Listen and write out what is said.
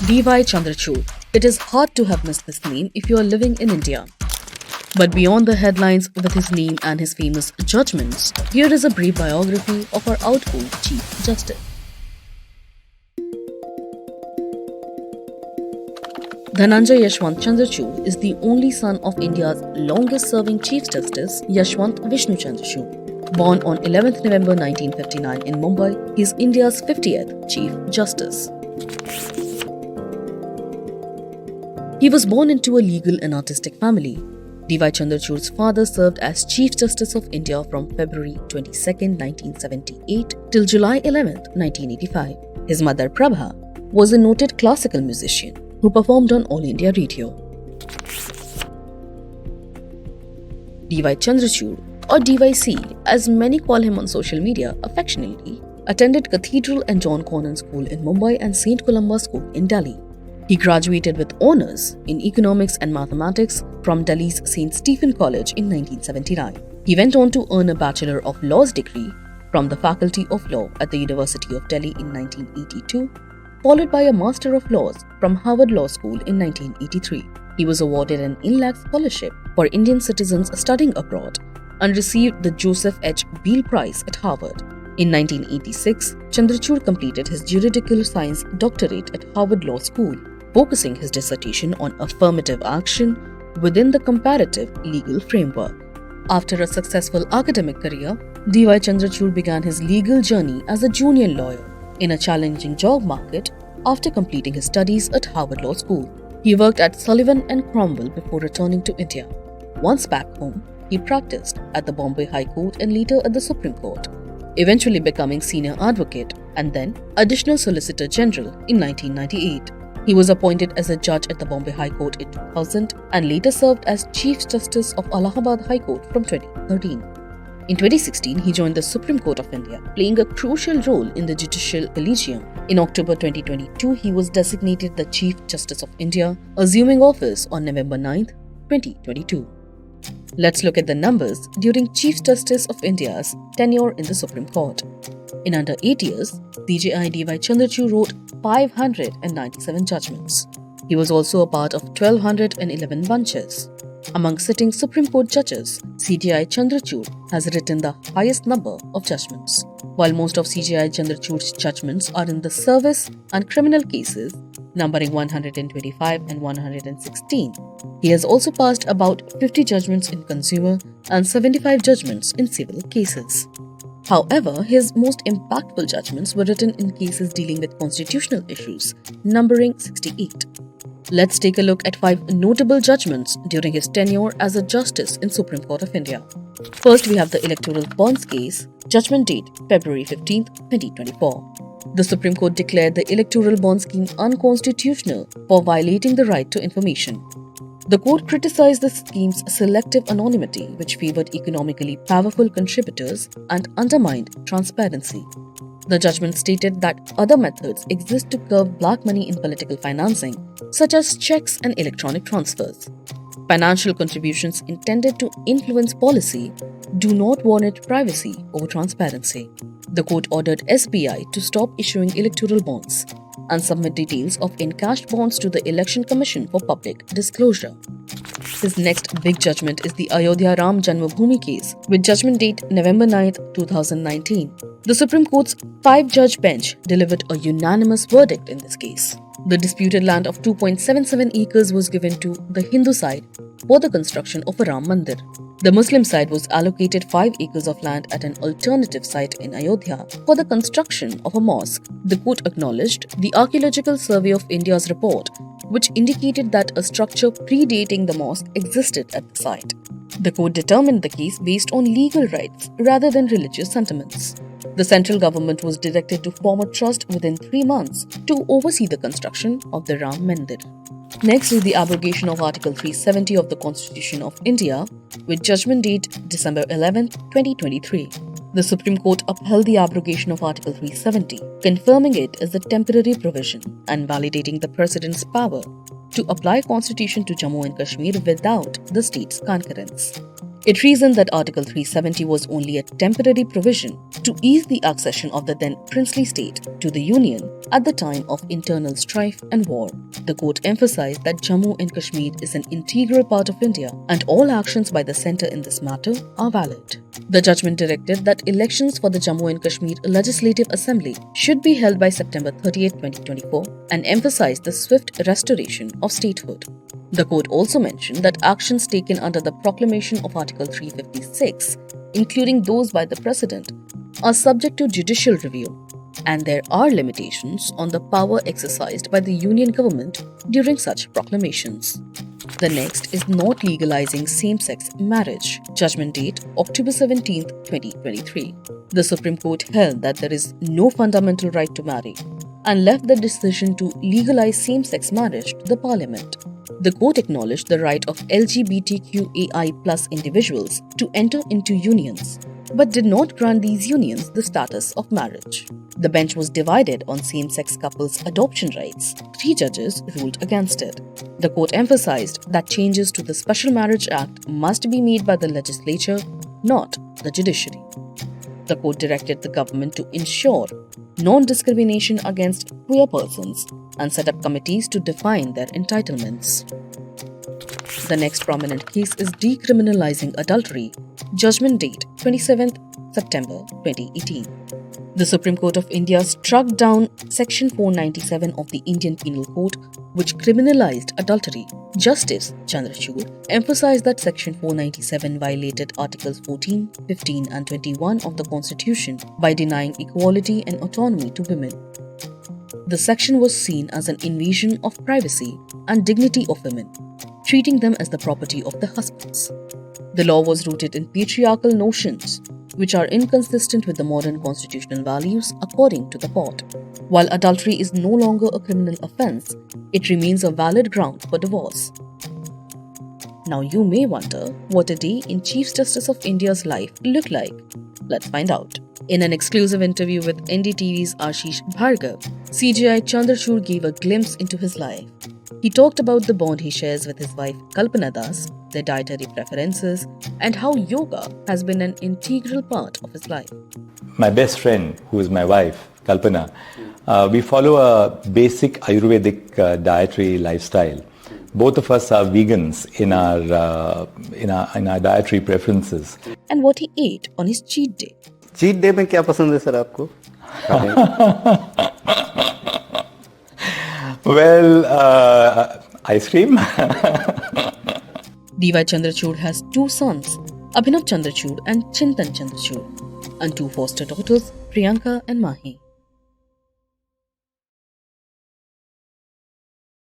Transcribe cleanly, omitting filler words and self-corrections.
DY Chandrachud. It is hard to have missed this name if you are living in India. But beyond the headlines with his name and his famous judgments, here is a brief biography of our outgoing Chief Justice. Dhananjay Yashwant Chandrachud is the only son of India's longest-serving Chief Justice, Yashwant Vishnu Chandrachud. Born on 11th November 1959 in Mumbai, he is India's 50th Chief Justice. He was born into a legal and artistic family. DY Chandrachud's father served as Chief Justice of India from February 22, 1978 till July 11, 1985. His mother Prabha was a noted classical musician who performed on All India Radio. DY Chandrachud, or DYC as many call him on social media affectionately, attended Cathedral and John Connon School in Mumbai and St. Columba School in Delhi. He graduated with honours in economics and mathematics from Delhi's St. Stephen College in 1979. He went on to earn a Bachelor of Laws degree from the Faculty of Law at the University of Delhi in 1982, followed by a Master of Laws from Harvard Law School in 1983. He was awarded an INLAC scholarship for Indian citizens studying abroad and received the Joseph H. Beale Prize at Harvard. In 1986, Chandrachud completed his Juridical Science Doctorate at Harvard Law School, focusing his dissertation on affirmative action within the comparative legal framework. After a successful academic career, DY Chandrachud began his legal journey as a junior lawyer in a challenging job market after completing his studies at Harvard Law School. He worked at Sullivan & Cromwell before returning to India. Once back home, he practiced at the Bombay High Court and later at the Supreme Court, eventually becoming senior advocate and then additional Solicitor General in 1998. He was appointed as a judge at the Bombay High Court in 2000 and later served as Chief Justice of Allahabad High Court from 2013. In 2016, he joined the Supreme Court of India, playing a crucial role in the Judicial Collegium. In October 2022, he was designated the Chief Justice of India, assuming office on November 9, 2022. Let's look at the numbers during Chief Justice of India's tenure in the Supreme Court. In under 8 years, CJI DY Chandrachud wrote 597 judgments. He was also a part of 1211 benches. Among sitting Supreme Court judges, CJI Chandrachud has written the highest number of judgments. While most of CJI Chandrachud's judgments are in the service and criminal cases, numbering 125 and 116, he has also passed about 50 judgments in consumer and 75 judgments in civil cases. However, his most impactful judgments were written in cases dealing with constitutional issues, numbering 68. Let's take a look at 5 notable judgments during his tenure as a justice in Supreme Court of India. First, we have the Electoral bonds case, judgment date February 15, 2024. The Supreme Court declared the electoral bond scheme unconstitutional for violating the right to information. The court criticized the scheme's selective anonymity, which favored economically powerful contributors and undermined transparency. The judgment stated that other methods exist to curb black money in political financing, such as checks and electronic transfers. Financial contributions intended to influence policy do not warrant privacy over transparency. The court ordered SBI to stop issuing electoral bonds and submit details of encashed bonds to the Election Commission for public disclosure. His next big judgment is the Ayodhya Ram Janmabhoomi case, with judgment date November 9, 2019. The Supreme Court's 5-judge bench delivered a unanimous verdict in this case. The disputed land of 2.77 acres was given to the Hindu side for the construction of a Ram Mandir. The Muslim side was allocated 5 acres of land at an alternative site in Ayodhya for the construction of a mosque. The court acknowledged the Archaeological Survey of India's report, which indicated that a structure predating the mosque existed at the site. The court determined the case based on legal rights rather than religious sentiments. The central government was directed to form a trust within 3 months to oversee the construction of the Ram Mandir. Next is the abrogation of Article 370 of the Constitution of India, with judgment date December 11, 2023. The Supreme Court upheld the abrogation of Article 370, confirming it as a temporary provision and validating the President's power to apply Constitution to Jammu and Kashmir without the state's concurrence. It reasoned that Article 370 was only a temporary provision to ease the accession of the then princely state to the Union at the time of internal strife and war. The court emphasized that Jammu and Kashmir is an integral part of India and all actions by the centre in this matter are valid. The judgment directed that elections for the Jammu and Kashmir Legislative Assembly should be held by September 30, 2024 and emphasized the swift restoration of statehood. The court also mentioned that actions taken under the proclamation of Article 356, including those by the President, are subject to judicial review, and there are limitations on the power exercised by the Union government during such proclamations. The next is not legalizing same-sex marriage. Judgment date October 17, 2023. The Supreme Court held that there is no fundamental right to marry and left the decision to legalize same-sex marriage to the Parliament. The court acknowledged the right of LGBTQAI+ individuals to enter into unions, but did not grant these unions the status of marriage. The bench was divided on same-sex couples' adoption rights. 3 judges ruled against it. The court emphasized that changes to the Special Marriage Act must be made by the legislature, not the judiciary. The court directed the government to ensure non-discrimination against queer persons and set up committees to define their entitlements. The next prominent case is Decriminalizing Adultery. Judgment date 27th September 2018. The Supreme Court of India struck down Section 497 of the Indian Penal Code, which criminalized adultery. Justice Chandrachud emphasized that Section 497 violated Articles 14, 15 and 21 of the Constitution by denying equality and autonomy to women. The section was seen as an invasion of privacy and dignity of women, treating them as the property of their husbands. The law was rooted in patriarchal notions, which are inconsistent with the modern constitutional values according to the court. While adultery is no longer a criminal offence, it remains a valid ground for divorce. Now you may wonder what a day in Chief Justice of India's life looked like. Let's find out. In an exclusive interview with NDTV's Ashish Bhargav, CJI Chandrachud gave a glimpse into his life. He talked about the bond he shares with his wife Kalpana Das, their dietary preferences, and how yoga has been an integral part of his life. My best friend, who is my wife, Kalpana, we follow a basic Ayurvedic dietary lifestyle. Both of us are vegans in our dietary preferences. And what he ate on his cheat day. Cheat day में क्या पसंद है sir आपको? Well, ice cream. DY Chandrachud has 2 sons, Abhinav Chandrachud and Chintan Chandrachud, and 2 foster daughters, Priyanka and Mahi.